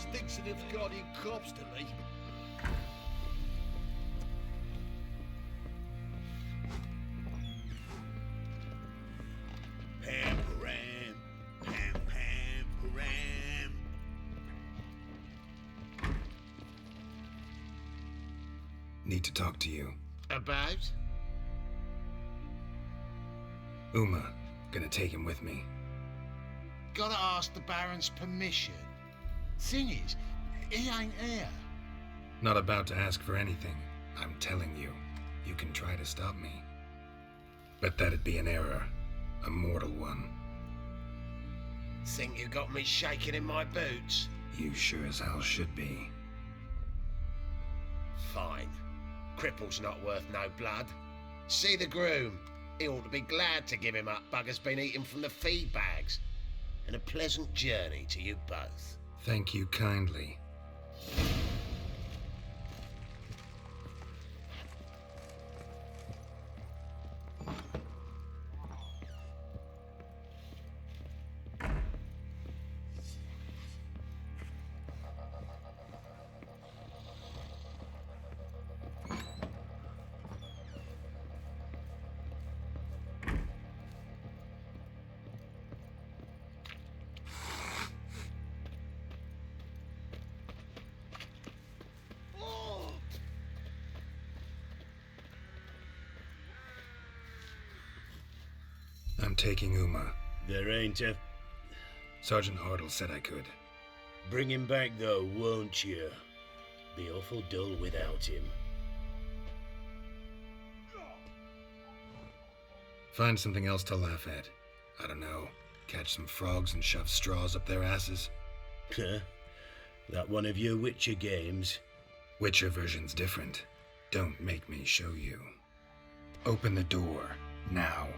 Stinks of Nilfgaardian corpse to me. Pam-param, pam-pam-param. Need to talk to you. About? Uma. Gonna take him with me. Gotta ask the Baron's permission. Thing is, he ain't here. Not about to ask for anything. I'm telling you. You can try to stop me. But that'd be an error. A mortal one. Think you got me shaking in my boots? You sure as hell should be. Fine. Cripple's not worth no blood. See the groom. He ought to be glad to give him up. Bugger's been eating from the feed bags. And a pleasant journey to you both. Thank you kindly. I'm taking Uma. There ain't a... Sergeant Hartle said I could. Bring him back though, won't you? Be awful dull without him. Find something else to laugh at. I don't know. Catch some frogs and shove straws up their asses. Huh? That one of your Witcher games? Witcher version's different. Don't make me show you. Open the door. Now.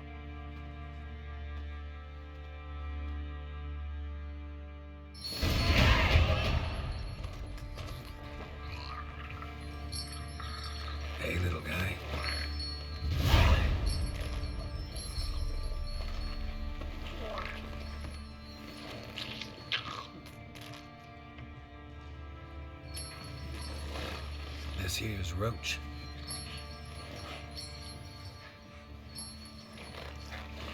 Hey, little guy. This here's Roach.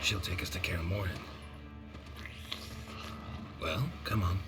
She'll take us to Kaer Morhen. Well, come on.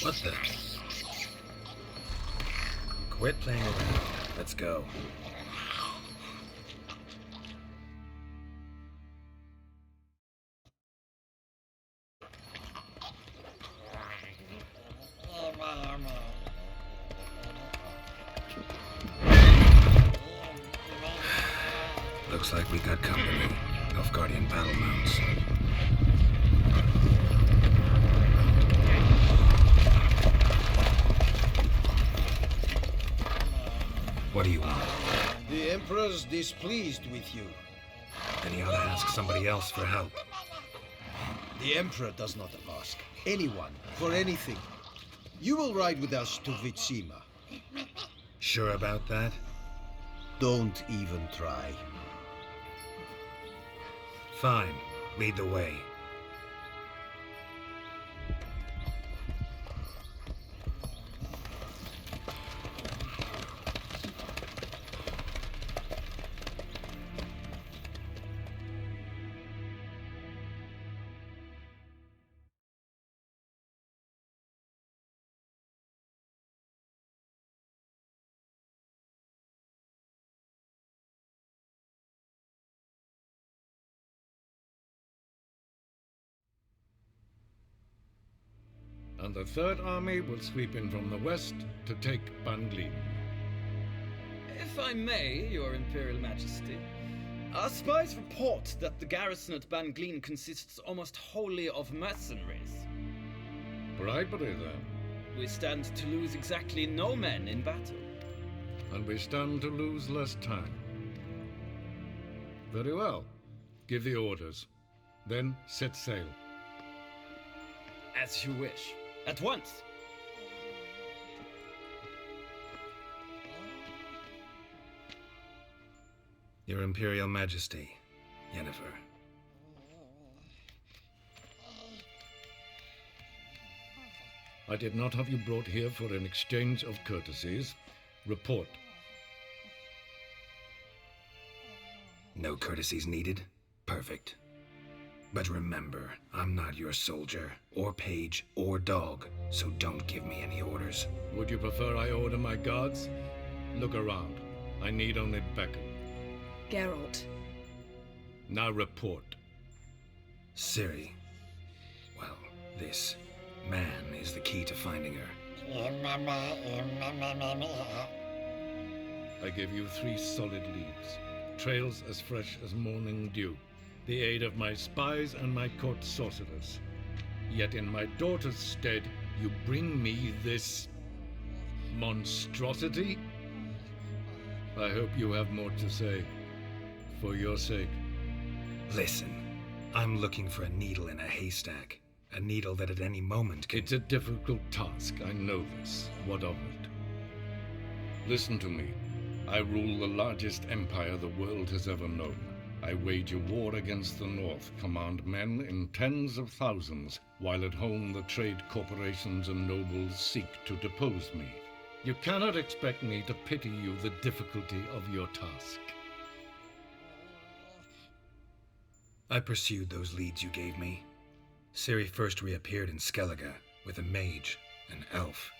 What the? Quit playing around. Let's go. Looks like we got company. Nilfgaardian battle mounts. What do you want? The Emperor's displeased with you. Then he ought to ask somebody else for help. The Emperor does not ask anyone for anything. You will ride with us to Vitsima. Sure about that? Don't even try. Fine. Lead the way. And the Third Army will sweep in from the west to take Ban-Glin. If I may, Your Imperial Majesty, our spies report that the garrison at Ban-Glin consists almost wholly of mercenaries. Bribery, then. We stand to lose exactly no men in battle. and we stand to lose less time. Very well. Give the orders. Then set sail. As you wish. At once! Your Imperial Majesty, Yennefer. I did not have you brought here for an exchange of courtesies. Report. No courtesies needed? Perfect. But remember, I'm not your soldier, or page, or dog, so don't give me any orders. Would you prefer I order my guards? Look around. I need only beckon. Geralt. Now report. Ciri. Well, this man is the key to finding her. I give you 3 solid leads. Trails as fresh as morning dew. The aid of my spies and my court sorcerers. Yet in my daughter's stead, you bring me this monstrosity? I hope you have more to say. For your sake. Listen, I'm looking for a needle in a haystack. A needle that at any moment can... It's a difficult task, I know this. What of it? Listen to me. I rule the largest empire the world has ever known. I wage a war against the North, command men in tens of thousands, while at home the trade corporations and nobles seek to depose me. You cannot expect me to pity you the difficulty of your task. I pursued those leads you gave me. Ciri first reappeared in Skellige with a mage, an elf.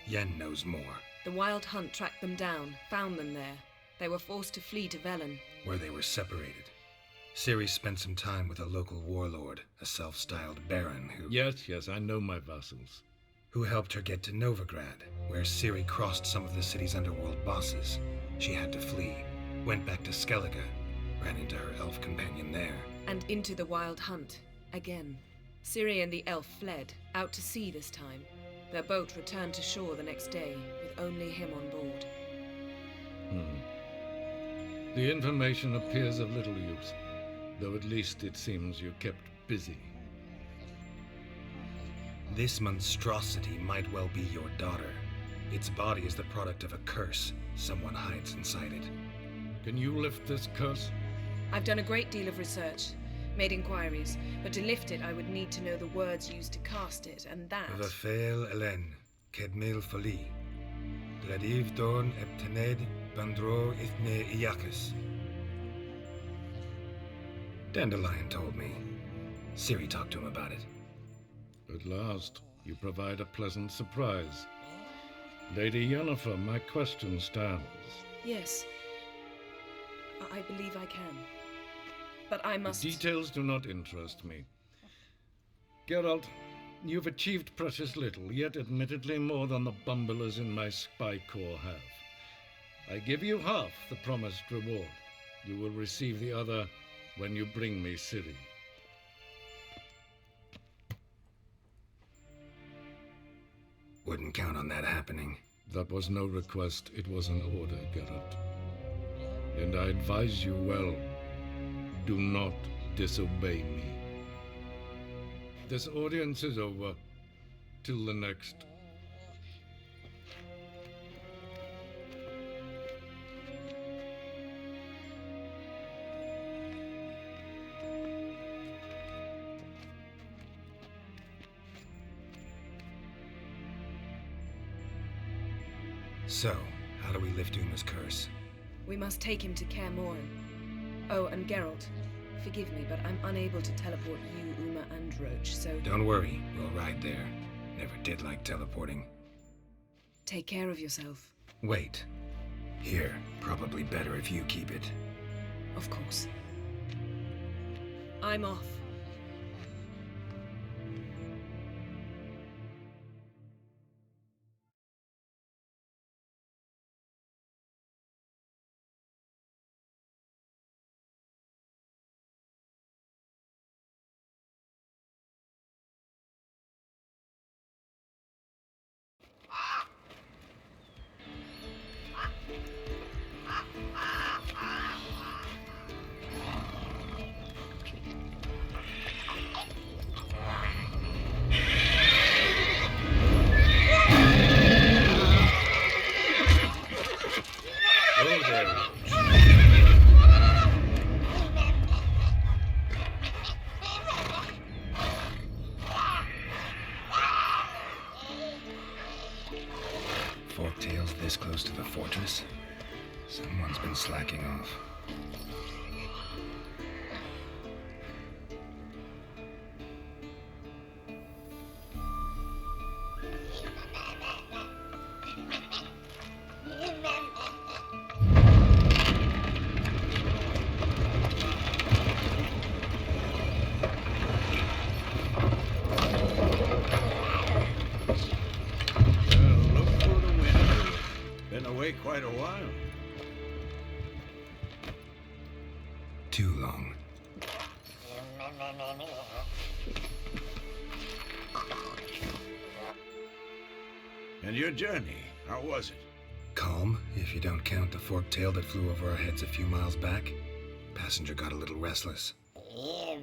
Yen knows more. The Wild Hunt tracked them down, found them there. They were forced to flee to Velen. Where they were separated. Ciri spent some time with a local warlord, a self-styled baron who... Yes, I know my vassals. Who helped her get to Novigrad, where Ciri crossed some of the city's underworld bosses. She had to flee, went back to Skellige, ran into her elf companion there. And into the Wild Hunt, again. Ciri and the elf fled, out to sea this time. Their boat returned to shore the next day, with only him on board. The information appears of little use, though at least it seems you kept busy. This monstrosity might well be your daughter. Its body is the product of a curse. Someone hides inside it. Can you lift this curse? I've done a great deal of research, made inquiries, but to lift it I would need to know the words used to cast it, and that... ⁴ᴷᴰᴿ, kedmil foli. Gladiv don eptened bandro ithne iacus. Dandelion told me. Ciri talked to him about it. At last, you provide a pleasant surprise. Lady Yennefer, my question stands. Yes. I believe I can. But I must... The details do not interest me. Geralt, you've achieved precious little, yet admittedly more than the bumblers in my spy corps have. I give you half the promised reward. You will receive the other when you bring me Ciri. Wouldn't count on that happening. That was no request, it was an order, Geralt. And I advise you well, do not disobey me. This audience is over. Till the next. So, how do we lift Uma's curse? We must take him to Kaer Morhen. Oh, and Geralt, forgive me, but I'm unable to teleport you, Uma, and Roach, so... Don't worry, we'll ride there. Never did like teleporting. Take care of yourself. Wait. Here, probably better if you keep it. Of course. I'm off. Forktails this close to the fortress? Someone's been slacking off. Quite a while. Too long. And your journey, how was it? Calm, if you don't count the forktail that flew over our heads a few miles back. Passenger got a little restless. What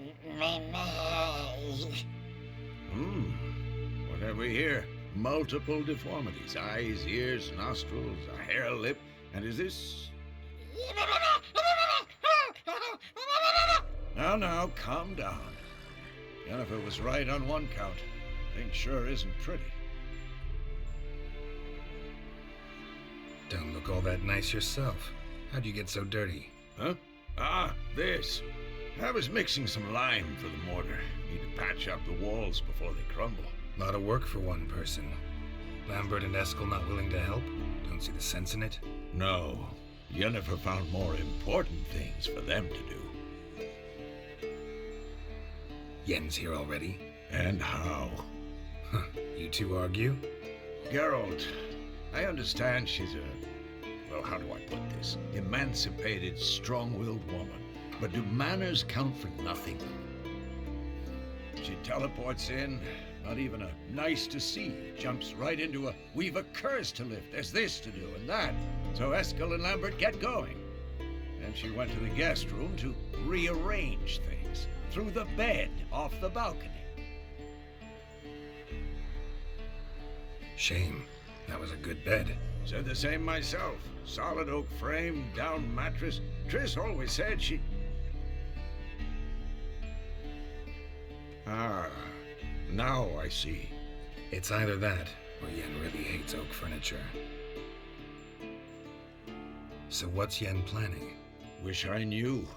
have we here? Multiple deformities. Eyes, ears, nostrils, a hair lip. And is this... Now, calm down. Jennifer was right on one count. Thing sure isn't pretty. Don't look all that nice yourself. How'd you get so dirty? Huh? Ah, this. I was mixing some lime for the mortar. Need to patch up the walls before they crumble. A lot of work for one person. Lambert and Eskel not willing to help? Don't see the sense in it? No. Jennifer found more important things for them to do. Yen's here already? And how? Huh. You two argue? Geralt, I understand she's a... well, how do I put this? Emancipated, strong-willed woman. But do manners count for nothing? She teleports in, not even a nice to see, jumps right into a we've a curse to lift, there's this to do and that. So Eskel and Lambert get going. Then she went to the guest room to rearrange things. Through the bed, off the balcony. Shame. That was a good bed. Said the same myself. Solid oak frame, down mattress. Triss always said she... Ah, now I see. It's either that, or Yen really hates oak furniture. So what's Yen planning? Wish I knew.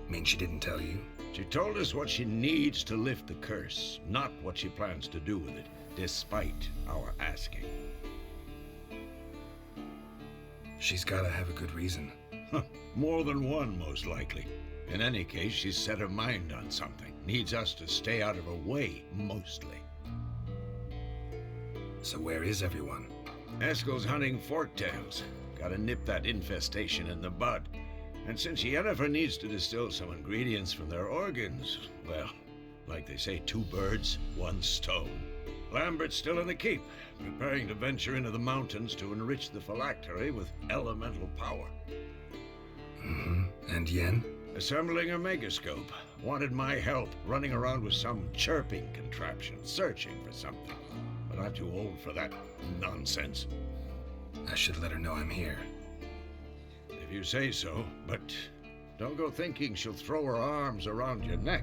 Mean she didn't tell you? She told us what she needs to lift the curse, not what she plans to do with it, despite our asking. She's gotta have a good reason. More than one, most likely. In any case, she's set her mind on something. Needs us to stay out of her way, mostly. So where is everyone? Eskel's hunting forktails. Gotta nip that infestation in the bud. And since Yennefer needs to distill some ingredients from their organs, well, like they say, 2 birds, 1 stone. Lambert's still in the keep, preparing to venture into the mountains to enrich the phylactery with elemental power. And Yen? Assembling a megascope. Wanted my help, running around with some chirping contraption, searching for something. But I'm too old for that nonsense. I should let her know I'm here. If you say so, but don't go thinking she'll throw her arms around your neck.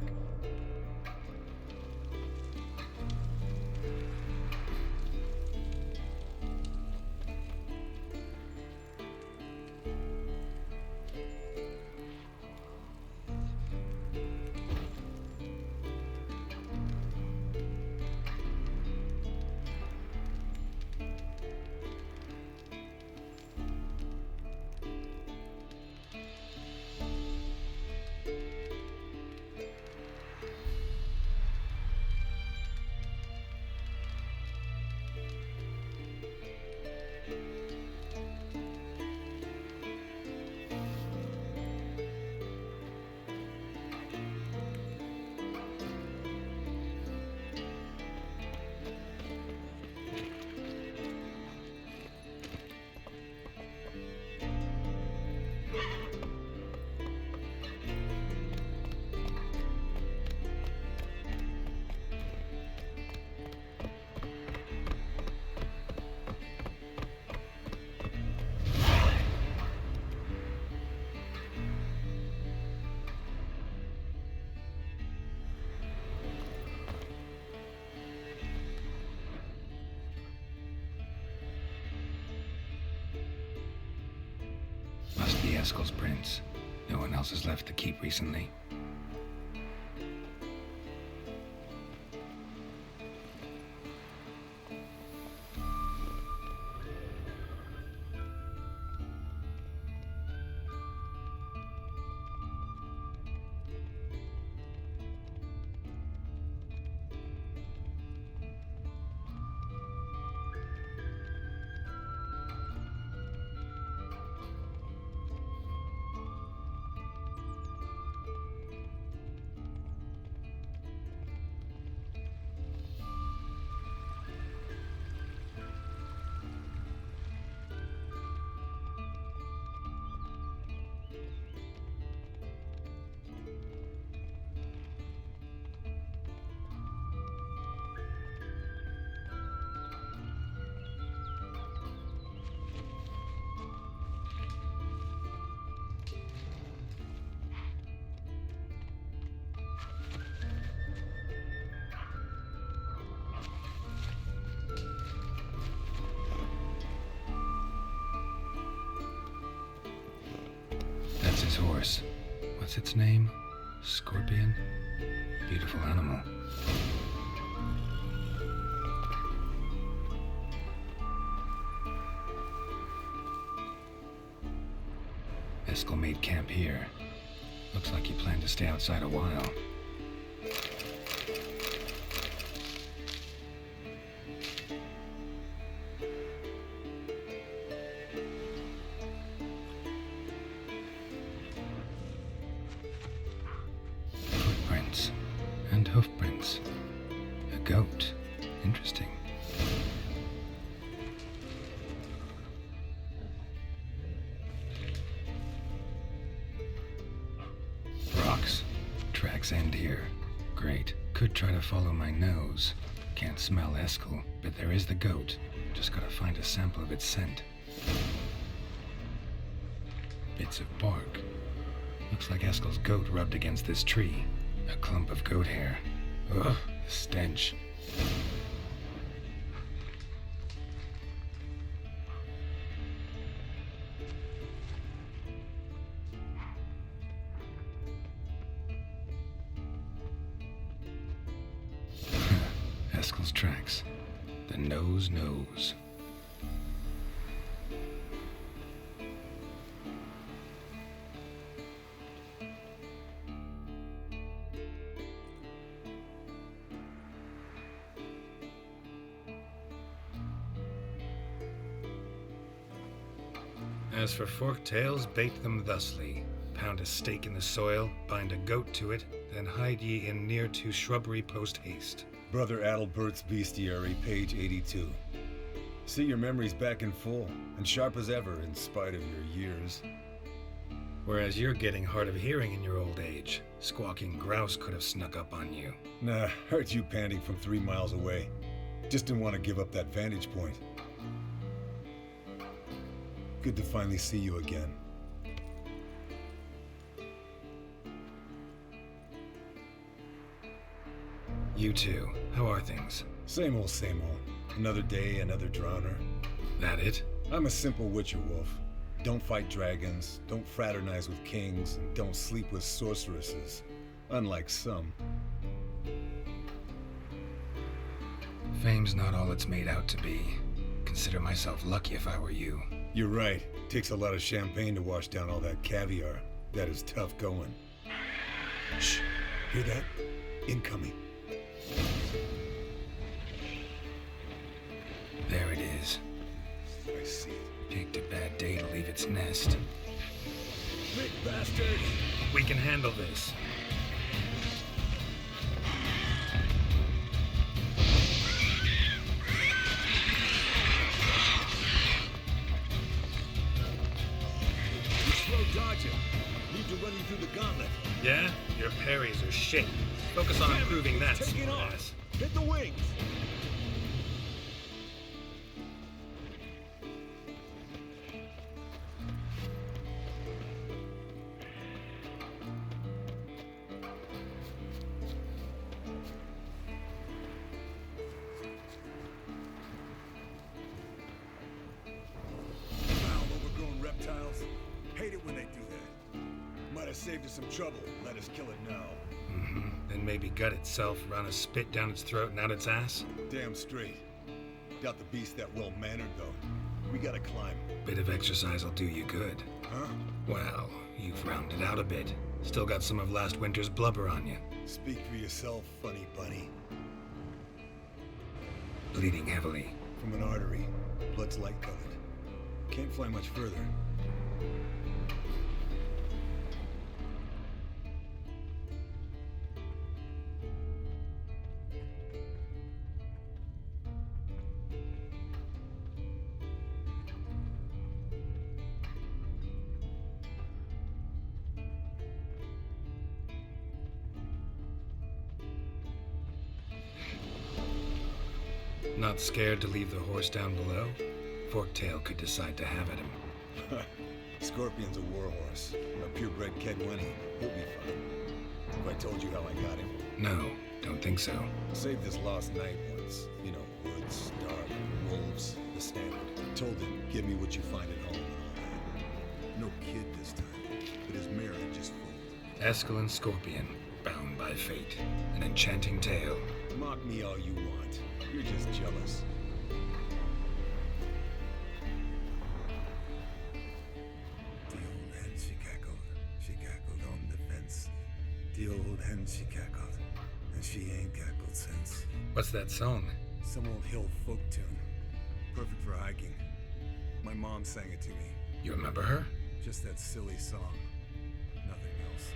Eskel's prints. No one else is left to keep recently. That's his horse. What's its name? Scorpion? Beautiful animal. Eskel made camp here. Looks like he planned to stay outside a while. Footprints and hoofprints. A goat. Interesting. Rocks. Tracks end here. Great. Could try to follow my nose. Can't smell Eskel, but there is the goat. Just gotta find a sample of its scent. Bits of bark. Looks like Eskel's goat rubbed against this tree. A clump of goat hair. Ugh, the stench. Eskel's tracks. The nose knows. As for forktails, bait them thusly. Pound a stake in the soil, bind a goat to it, then hide ye in near to shrubbery post haste. Brother Adalbert's Bestiary, page 82. See your memories back in full, and sharp as ever in spite of your years. Whereas you're getting hard of hearing in your old age. Squawking grouse could have snuck up on you. Nah, heard you panting from 3 miles away. Just didn't want to give up that vantage point. Good to finally see you again. You too. How are things? Same old, same old. Another day, another drowner. That it? I'm a simple witcher wolf. Don't fight dragons, don't fraternize with kings, and don't sleep with sorceresses. Unlike some. Fame's not all it's made out to be. Consider myself lucky if I were you. You're right. Takes a lot of champagne to wash down all that caviar. That is tough going. Shh. Hear that? Incoming. There it is. I see it. Picked a bad day to leave its nest. Big bastard! We can handle this. Slow dodging. Need to run you through the gauntlet. Yeah? Your parries are shit. Focus on improving that, Take it off. smartass. Hit the wings. Foul, overgrown reptiles. Hate it when they do to save us some trouble. Let us kill it now. Then maybe gut itself, run a spit down its throat and out its ass? Damn straight. Doubt the beast that well-mannered, though. We gotta climb. Bit of exercise will do you good. Huh? Well, you've rounded out a bit. Still got some of last winter's blubber on you. Speak for yourself, funny bunny. Bleeding heavily. From an artery. Blood's light-colored. Can't fly much further. Not scared to leave the horse down below? Forktail could decide to have at him. Scorpion's a warhorse. A purebred Kedwenny. He'll be fine. Have I told you how I got him? No, don't think so. Saved his lost night once. You know, woods, dark, wolves, the standard. Told him, give me what you find at home. No kid this time, but his mare had just foaled. Eskel and Scorpion, bound by fate. An enchanting tale. Mock me all you want. You're just jealous. The old hen she cackled. She cackled on the fence. The old hen she cackled. And she ain't cackled since. What's that song? Some old hill folk tune. Perfect for hiking. My mom sang it to me. You remember her? Just that silly song. Nothing else.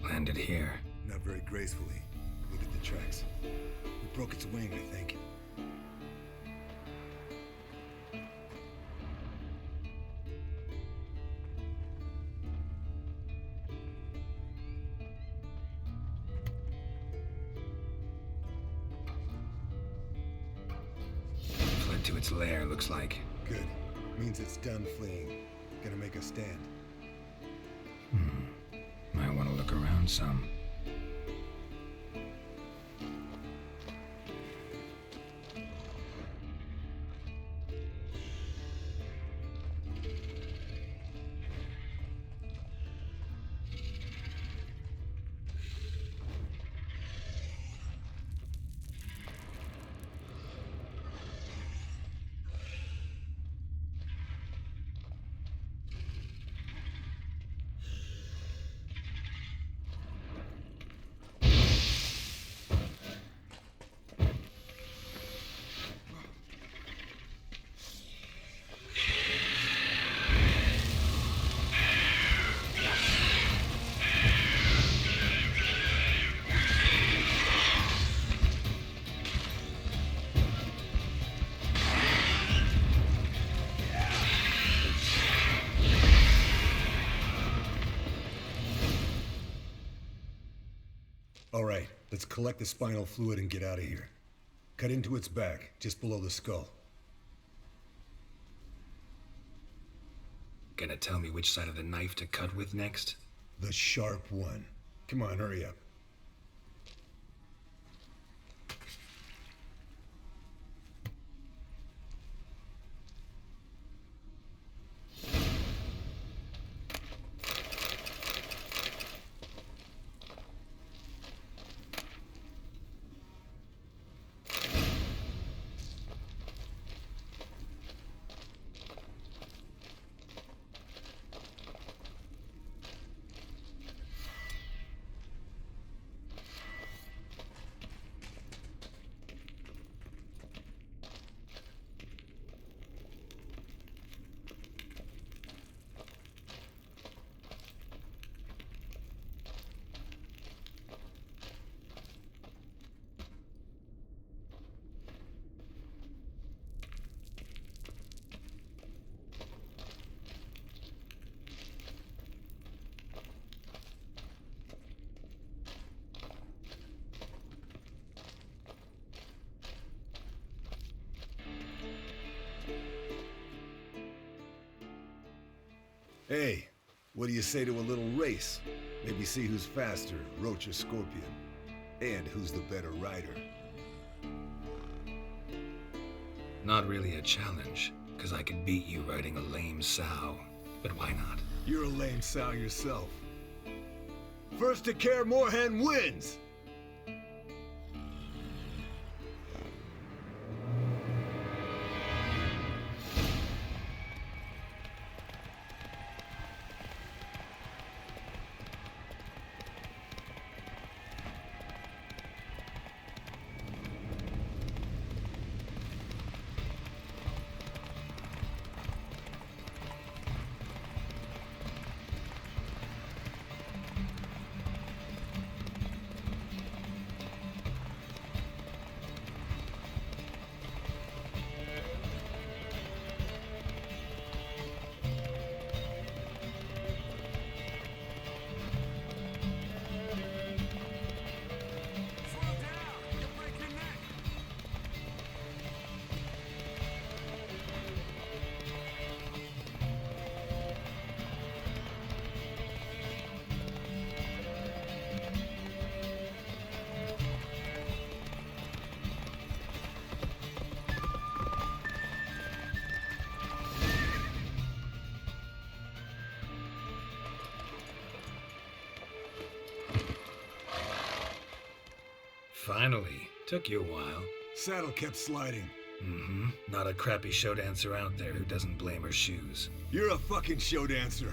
Landed here. Not very gracefully. Look at the tracks. We broke its wing, I think. Fled to its lair, looks like. Good. Means it's done fleeing. Gonna make a stand. Might want to look around some. All right, let's collect the spinal fluid and get out of here. Cut into its back, just below the skull. Gonna tell me which side of the knife to cut with next? The sharp one. Come on, hurry up. Hey, what do you say to a little race? Maybe see who's faster, Roach or Scorpion. And who's the better rider? Not really a challenge, because I could beat you riding a lame sow. But why not? You're a lame sow yourself. First to Kaer Morhen wins! Finally. Took you a while. Saddle kept sliding. Mm-hmm. Not a crappy show dancer out there who doesn't blame her shoes. You're a fucking show dancer.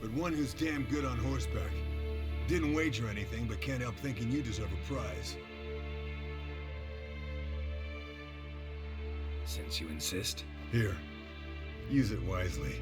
But one who's damn good on horseback. Didn't wager anything, but can't help thinking you deserve a prize. Since you insist. Here. Use it wisely.